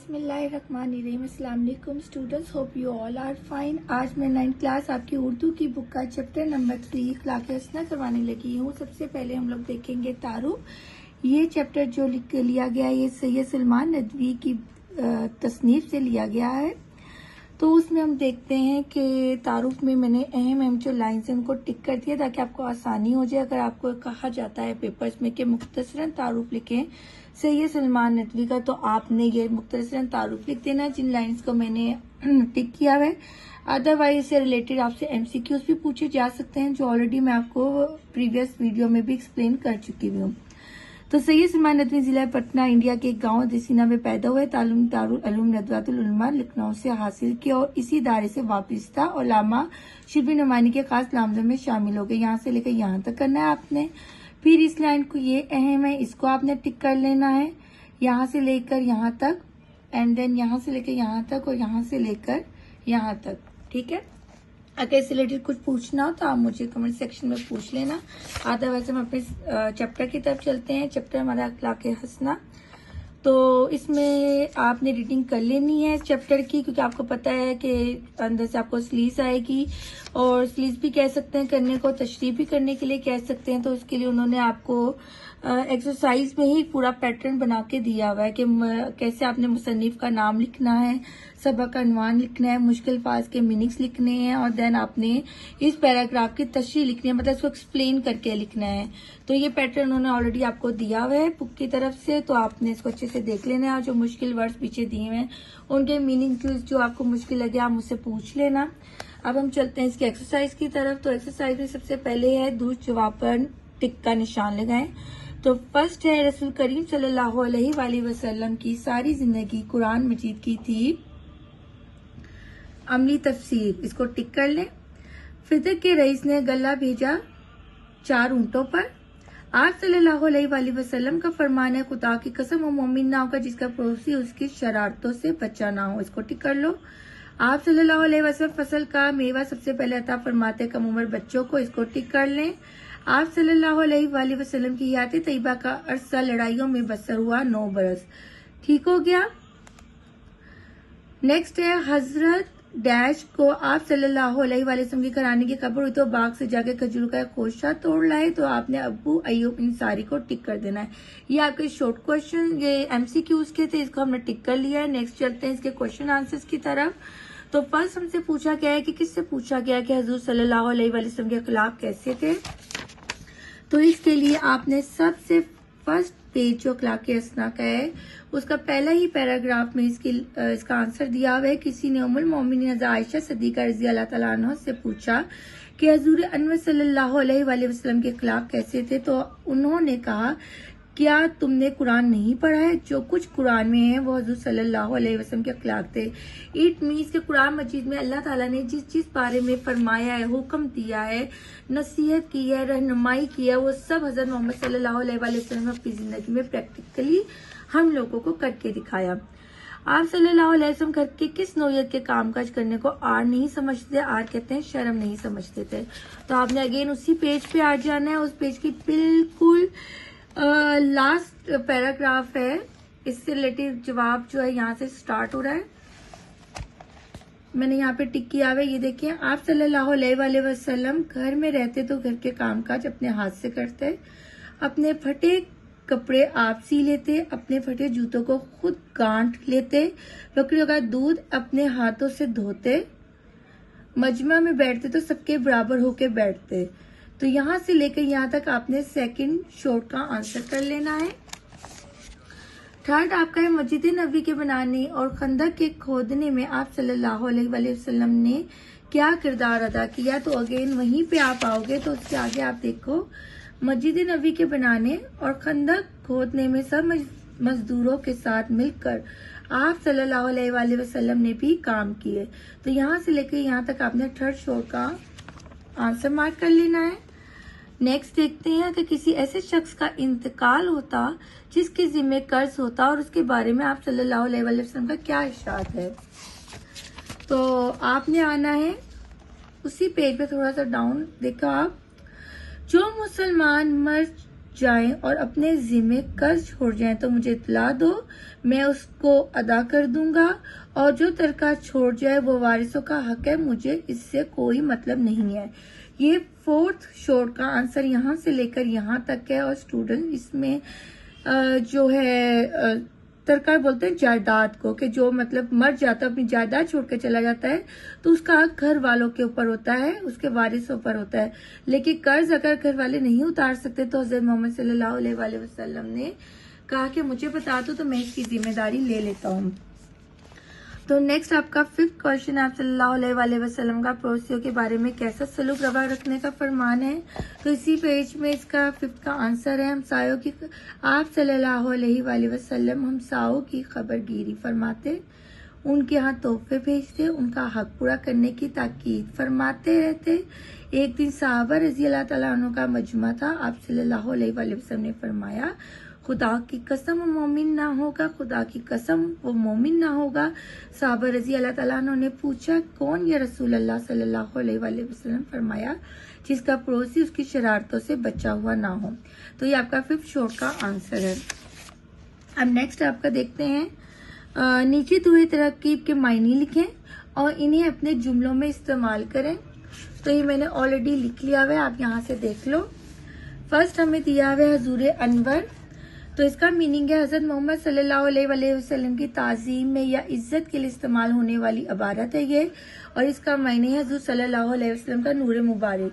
बिस्मिल्लाहिर्रहमानिर्रहीम। अस्सलाम वालेकुम students, hope you all are fine. आज मैं 9th क्लास आपकी उर्दू की बुक का चैप्टर नंबर 3 इखलाक हसना करवाने लगी हूँ। सबसे पहले हम लोग देखेंगे तारुफ। ये चैप्टर जो लिया गया है ये सैयद सलमान नदवी की तसनीफ से लिया गया है। तो उसमें हम देखते हैं कि तारुफ में मैंने अहम जो लाइन्स हैं उनको टिक कर दिया ताकि आपको आसानी हो जाए। अगर आपको कहा जाता है पेपर्स में कि मुख्तसरन तारुफ लिखें सैयद सलमान नदवी का, तो आपने ये मुख्तसरन तारुफ लिख देना जिन लाइन्स को मैंने टिक किया है। अदरवाइज इससे रिलेटेड आपसे MCQs भी पूछे जा सकते हैं जो ऑलरेडी मैं आपको प्रीवियस वीडियो में भी एक्सप्लेन कर चुकी हुई हूँ। तो सैयद सलमान नदवी जिला पटना इंडिया के एक गांव देसीना में पैदा हुए। तालीम दारुल उलूम नदवातुल उलमा लखनऊ से हासिल किया और इसी इदारे से वापिस था और लामा शिरबी नुमानी के खास लामजों में शामिल हो गए। यहाँ से लेकर यहाँ तक करना है आपने। फिर इस लाइन को ये अहम है, इसको आपने टिक कर लेना है यहाँ से लेकर यहाँ तक, एंड देन यहाँ से लेकर यहाँ तक और यहाँ से लेकर यहाँ तक। ठीक है, अगर इससे रिलेटेड कुछ पूछना हो तो आप मुझे कमेंट सेक्शन में पूछ लेना। अदरवाइज हम अपने चैप्टर की तरफ चलते हैं। चैप्टर हमारा इखलाक हसना, तो इसमें आपने रीडिंग कर लेनी है इस चैप्टर की, क्योंकि आपको पता है कि अंदर से आपको स्लीज आएगी और स्लीज भी कह सकते हैं करने को, तशरीह भी करने के लिए कह सकते हैं। तो इसके लिए उन्होंने आपको एक्सरसाइज में ही पूरा पैटर्न बना के दिया हुआ है कि कैसे आपने मुसन्निफ का नाम लिखना है, सबक का अनवान लिखना है, मुश्किल अल्फाज के मीनिंग्स लिखने हैं और देन आपने इस पैराग्राफ की तशरीह लिखनी है, मतलब इसको एक्सप्लेन करके लिखना है। तो ये पैटर्न उन्होंने ऑलरेडी आपको दिया हुआ है बुक की तरफ से, तो आपने इसको अच्छे से देख लेना है। और जो मुश्किल वर्ड्स पीछे दिए हुए हैं उनके मीनिंग जो आपको मुश्किल लगे आप मुझसे पूछ लेना। अब हम चलते हैं इसकी एक्सरसाइज की तरफ। तो एक्सरसाइज में सबसे पहले है दुरुस्त जवाब पर टिक का निशान लगाएं। तो फर्स्ट है रसूल करीम सल्लल्लाहु अलैहि वसल्लम की सारी जिंदगी कुरान मजीद की थी अमली तफसीर, इसको टिक कर लें। फितर के रईस ने गला भेजा 4 ऊंटों पर। आप सल्लल्लाहु अलैहि वसल्लम का फरमान है खुदा की कसम वो मोमिन ना होगा जिसका पड़ोसी उसकी शरारतों से बचा ना हो, इसको टिक कर लो। आप सल्लल्लाहु अलैहि वसल्लम फसल का मेवा सबसे पहले अता फरमाते कम उम्र बच्चों को, इसको टिक कर लें। आप सल्लल्लाहु अलैहि वसल्लम की हयात तैयबा का अरसा लड़ाइयों में बसर हुआ 9 बरस, ठीक हो गया। नेक्स्ट है हजरत डैश को आप सल्लल्लाहु अलैहि वसल्लम की घराने की खबर हुई तो बाग से जाके खजूर का खोशा तोड़ लाए, तो आपने अबू अयूब इंसारी को टिक कर देना है। ये आपके शॉर्ट क्वेश्चन ये MCQs के थे, इसको हमने टिक कर लिया है। नेक्स्ट चलते हैं इसके क्वेश्चन आंसर्स की तरफ। तो फर्स्ट हमसे पूछा गया है कि किससे पूछा गया कि हजूर सल्लल्लाहु अलैहि वसल्लम के खिलाफ कैसे थे। तो इसके लिए आपने सबसे फर्स्ट पेज जो इखलाक हसना का है उसका पहला ही पैराग्राफ में इसका आंसर दिया हुआ है। किसी ने उम्मुल मोमिनीन आयशा सिद्दीका रज़ी अल्लाह तआला अन्हा से पूछा कि हजूर अनवर सल्लल्लाहु अलैहि वसल्लम के खिलाफ कैसे थे, तो उन्होंने कहा क्या तुमने कुरान नहीं पढ़ा है? जो कुछ कुरान में है वो हजूर सल्लल्लाहु अलैहि वसल्लम के खिलाफ थे। इट मीन्स के कुरान मजीद में अल्लाह ताला ने जिस जिस बारे में फरमाया है, हुक्म दिया है, नसीहत की है, रहनुमाई की है, वो सब हजरत मोहम्मद सल्लल्लाहु अलैहि वसल्लम अपनी जिंदगी में प्रैक्टिकली हम लोगों को करके दिखाया। आप सल्लल्लाहु अलैहि वसल्लम करके किस नौयत के कामकाज करने को आर नहीं समझते, आर कहते हैं शर्म नहीं समझते थे। तो आपने अगेन उसी पेज पे आ जाना है। उस पेज की बिल्कुल लास्ट पैराग्राफ है, इससे रिलेटेड जवाब जो है यहाँ से स्टार्ट हो रहा है। मैंने यहाँ पे टिक किया हुआ है, ये देखिए। आप सल्लल्लाहु अलैहि वसल्लम घर में रहते तो घर के कामकाज अपने हाथ से करते, अपने फटे कपड़े आप सी लेते, अपने फटे जूतों को खुद गांठ लेते, बकरियों का दूध अपने हाथों से धोते, मजमा में बैठते तो सबके बराबर होके बैठते। तो यहाँ से लेकर यहाँ तक आपने सेकंड शॉर्ट का आंसर कर लेना है। थर्ड आपका है मस्जिद नबी के बनाने और खंदक के खोदने में आप सल्लल्लाहु अलैहि वसल्लम ने क्या किरदार अदा किया। तो अगेन वहीं पे आप आओगे तो उसके आगे आप देखो मस्जिद नबी के बनाने और खंदक खोदने में सब मजदूरों के साथ मिलकर आप सल्लल्लाहु अलैहि वसल्लम ने भी काम किए। तो यहाँ से लेकर यहाँ तक आपने थर्ड शॉर्ट का आंसर मार्क कर लेना है। नेक्स्ट देखते हैं कि किसी ऐसे शख्स का इंतकाल होता जिसके जिम्मे कर्ज होता और उसके बारे में आप सल्लल्लाहु अलैहि वसल्लम का क्या इरशाद है। तो आपने आना है उसी पेज पे, थोड़ा सा डाउन देखो आप। जो मुसलमान मर्द जाएं और अपने जिम्मे कर्ज छोड़ जाएं तो मुझे इतला दो, मैं उसको अदा कर दूंगा। और जो तरका छोड़ जाए वो वारिसों का हक है, मुझे इससे कोई मतलब नहीं है। ये फोर्थ शॉर्ट का आंसर यहाँ से लेकर यहाँ तक है। और स्टूडेंट इसमें जो है तरका बोलते हैं जायदाद को, कि जो मतलब मर जाता है, अपनी जायदाद छोड़ के चला जाता है तो उसका हक घर वालों के ऊपर होता है, उसके वारिसों पर होता है। लेकिन कर्ज अगर घर वाले नहीं उतार सकते तो हज़रत मोहम्मद सल्लल्लाहु अलैहि वसल्लम ने कहा कि मुझे बता दो तो मैं इसकी जिम्मेदारी ले लेता हूँ। तो नेक्स्ट आपका फिफ्थ क्वेश्चन, आप सल्लल्लाहु अलैहि वसल्लम का पड़ोसियों के बारे में कैसा सलूक रवा रखने का फरमान है। तो इसी पेज में इसका फिफ्थ का आंसर है हमसायों की। आप सल्लल्लाहु अलैहि वसल्लम हमसायों की खबरगिरी फरमाते, उनके यहाँ तोहफे भेजते, उनका हक पूरा करने की ताकीद फरमाते रहते। एक दिन साहबा रजी अल्लाह तआला अन्हु का मजमा था। आप सल्लल्लाहु अलैहि वसल्लम ने फरमाया, खुदा की कसम वो मोमिन ना होगा, खुदा की कसम वो मोमिन ना होगा। साहबा रजी अल्लाह तआला अन्हु ने पूछा, कौन या रसूल अल्लाह सल्लल्लाहु अलैहि वसल्लम। फरमाया, जिसका पड़ोसी उसकी शरारतों से बचा हुआ ना हो। तो ये आपका फिफ्थ शॉर्ट का आंसर है। अब नेक्स्ट आपका देखते हैं, नीचे दिए तरकीब के मायने लिखें और इन्हें अपने जुमलों में इस्तेमाल करें। तो ये मैंने ऑलरेडी लिख लिया हुआ है, आप यहाँ से देख लो। फर्स्ट हमें दिया हुआ है हजूर अनवर, तो इसका मीनिंग है हजरत मोहम्मद सल्लल्लाहु अलैहि वसल्लम की ताजीम में या इज्जत के लिए इस्तेमाल होने वाली इबारत है ये। और इसका मायने है हजूर सल्लल्लाहु अलैहि वसल्लम का नूर मुबारक।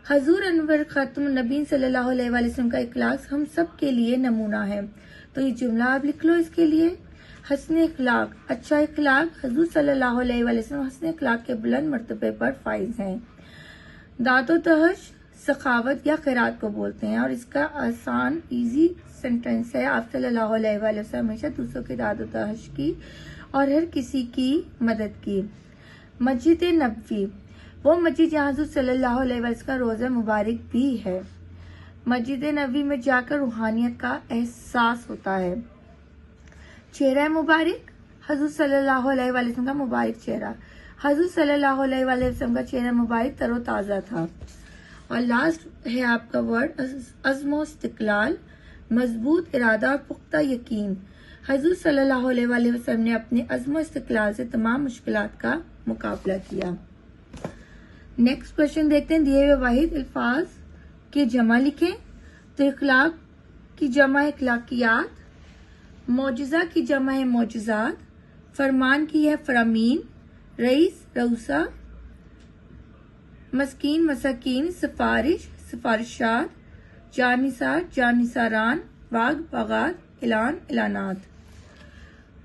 हजूर अनवर खातुम नबी सल्लल्लाहु अलैहि वसल्लम का इखलाक हम सब के लिए नमूना है। तो ये जुमला आप लिख लो इसके लिए। हसन इखलाक, अच्छा इखलाक हजूर सल्लल्लाहु अलैहि वसल्लम हसन इखलाक के बुलंद मर्तबे पर फाइज हैं। दातो तहश सखावत या खैरात को बोलते हैं और इसका आसान इजी सेंटेंस है, आप सल्लल्लाहु अलैहि वसल्लम हमेशा दूसरों की दातो तहश की और हर किसी की मदद की। मस्जिद नबवी, वो मस्जिद जहाँ हजूर सल्लल्लाहु अलैहि वसल्लम का रोजा मुबारक भी है। मस्जिद नबवी में जाकर रूहानियत का एहसास होता है। चेहरा मुबारक, हजूर सल्लल्लाहु अलैहि वसल्लम का मुबारक चेहरा। हजूर सल्लल्लाहु अलैहि वसल्लम का चेहरा मुबारक तरोताजा था। और लास्ट है आपका वर्ड अज़्म इस्तिक़लाल, मजबूत इरादा और पुख्ता यकीन। हजूर सल्लल्लाहु अलैहि वसल्लम ने अपने अज़्म इस्तिक़लाल से तमाम मुश्किलात का मुकाबला किया। नेक्स्ट क्वेश्चन देखते हैं, दिए हुए वाहिद अल्फाज के जमा लिखें। तो इखलाक की जमा है इखलाकियात, मौजज़ा की जमा है मौजज़ात, फरमान की है फरामीन, रईस रऊसा, मस्कीन मसाकीन, सिफारिश सिफारिशात, जानिसार जानिसारान, बाग बागात, ऐलान ऐलानात।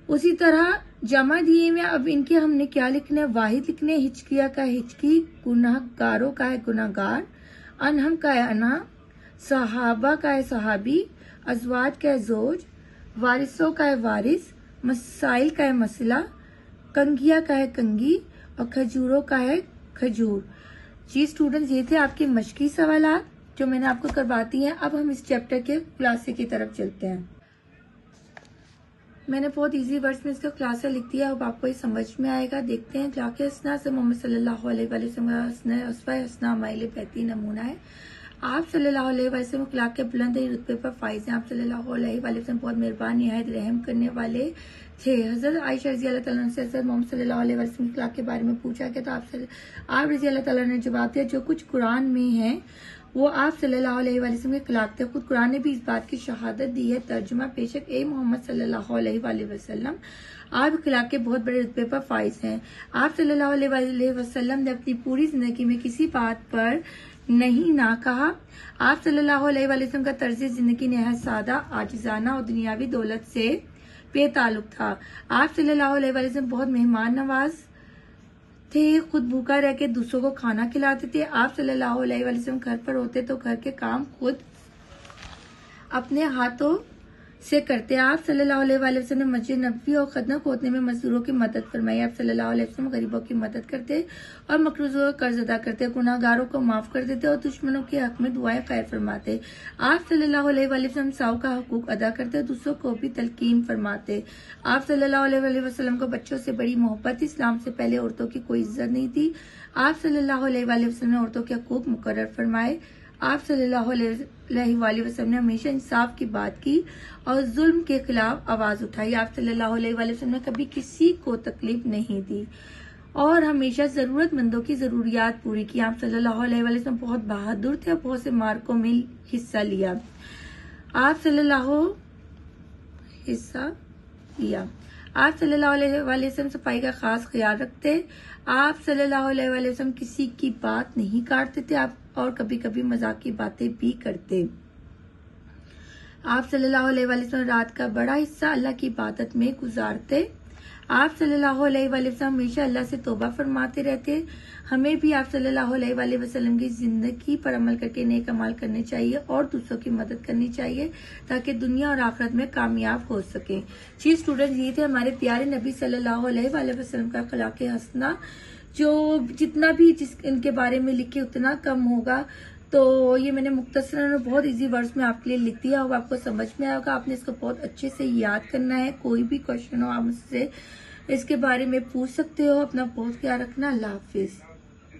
उसी तरह जमा दिए में अब इनके हमने क्या लिखना है, वाहिद लिखने, हिचकिया का हिचकी, गुनाहगारों का है गुनाहगार, अनहम का है अना, सहाबा का है सहाबी, अजवाज का है जोज, वारिसों का है वारिस, मसाइल का है मसला, कंगिया का है कंगी और खजूरों का है खजूर। जी स्टूडेंट्स, ये थे आपके मशकी सवालात जो मैंने आपको करवाती हैं। अब हम इस चैप्टर के खुलासे की तरफ चलते हैं। मैंने बहुत इजी वर्ड्स में इसका खुलासा लिख दिया, अब आपको ये समझ में आएगा। देखते हैं। अखलाक हसना से मोहम्मद सल्लल्लाहु अलैहि वसल्लम का हसना हमारे बेहतरीन नमूना है। आप सल्लल्लाहु अलैहि वसल्लम अखलाक के बुलंद रुतबे पर फाइज हैं। आप सल्लल्लाहु अलैहि वसल्लम बहुत मेहरबान निहायत रहम करने वाले थे। हजरत आयशा रज़ी अल्लाह तआला से हजरत मोहम्मद सल्लल्लाहु अलैहि वसल्लम अखलाक के बारे में पूछा गया तो आप रज़ी अल्लाह तआला ने जवाब दिया, जो कुछ कुरान में है वो आप सल्लल्लाहु अलैहि वसल्लम के खिलाफ थे। खुद कुरान ने भी इस बात की शहादत दी है। तर्जुमा, बेशक ए मोहम्मद सल्लल्लाहु अलैहि वसल्लम आप खिलाफ के बहुत बड़े रुतबे पर फाइज हैं। आप सल्लल्लाहु अलैहि वसल्लम ने अपनी पूरी जिंदगी में किसी बात पर नहीं ना कहा। आप सल्लल्लाहु अलैहि वसल्लम का तर्ज जिंदगी नहायत सादा, आजिजाना और दुनियावी दौलत से बेताल्लुक था। आप सल्लल्लाहु अलैहि वसल्लम बहुत मेहमान नवाज थे, खुद भूखा रह के दूसरों को खाना खिलाते थे। आप सल्लल्लाहु अलैहि वसल्लम घर पर होते तो घर के काम खुद अपने हाथों से करते। आप सल्लल्लाहु अलैहि वसल्लम ने मस्जिद नबवी और खतना खोदने में मजदूरों की मदद फरमाई। आप सल्लल्लाहु अलैहि वसल्लम गरीबों की मदद करते और मकरूजों का कर्ज अदा करते, गुनाहगारों को माफ कर देते और दुश्मनों के हक में दुआएं खैर फरमाते। आप सल्लल्लाहु अलैहि वसल्लम साओ का हुकूक अदा करते, दूसरों को भी तलकीन फरमाते। आप सल्लल्लाहु अलैहि वसल्लम को बच्चों से बड़ी मोहब्बत, इस्लाम से पहले औरतों की कोई इज्जत नहीं थी। आप सल्लल्लाहु अलैहि वसल्लम ने औरतों के हकूक मुकर्रर फरमाए। आप सल्लल्लाहु अलैहि वसल्लम ने हमेशा इंसाफ की बात की और जुल्म के खिलाफ आवाज उठाई। आप सल्लल्लाहु अलैहि वसल्लम ने कभी किसी को तकलीफ नहीं दी और हमेशा जरूरतमंदों की जरूरियात पूरी की। आप सल्लल्लाहु अलैहि वसल्लम बहुत बहादुर थे और बहुत से मार्कों में हिस्सा लिया। आप सल्लल्लाहु अलैहि वसल्लम सफाई का खास ख्याल रखते। आप सल्लल्लाहु अलैहि वसल्लम किसी की बात नहीं काटते थे आप और कभी कभी मजाक की बातें भी करते। आप सल्लल्लाहु अलैहि वसल्लम रात का बड़ा हिस्सा अल्लाह की इबादत में गुजारते। आप सल्लल्लाहु अलैहि वसल्लम हमेशा अल्लाह से तौबा फरमाते रहते। हमें भी आप सल्लल्लाहु अलैहि वसल्लम की जिंदगी पर अमल करके नेक अमाल करने चाहिए और दूसरों की मदद करनी चाहिए ताकि दुनिया और आखिरत में कामयाब हो सके। जी स्टूडेंट, ये थे हमारे प्यारे नबी सल्लल्लाहु अलैहि वसल्लम का अखलाक़े हसना, जो जितना भी इनके बारे में लिखे उतना कम होगा। तो ये मैंने मुख्तसरन और बहुत इजी वर्ड्स में आपके लिए लिख दिया होगा, आपको समझ में आएगा। आपने इसको बहुत अच्छे से याद करना है। कोई भी क्वेश्चन हो आप मुझसे इसके बारे में पूछ सकते हो। अपना बहुत ख्याल रखना। अल्लाह हाफिज।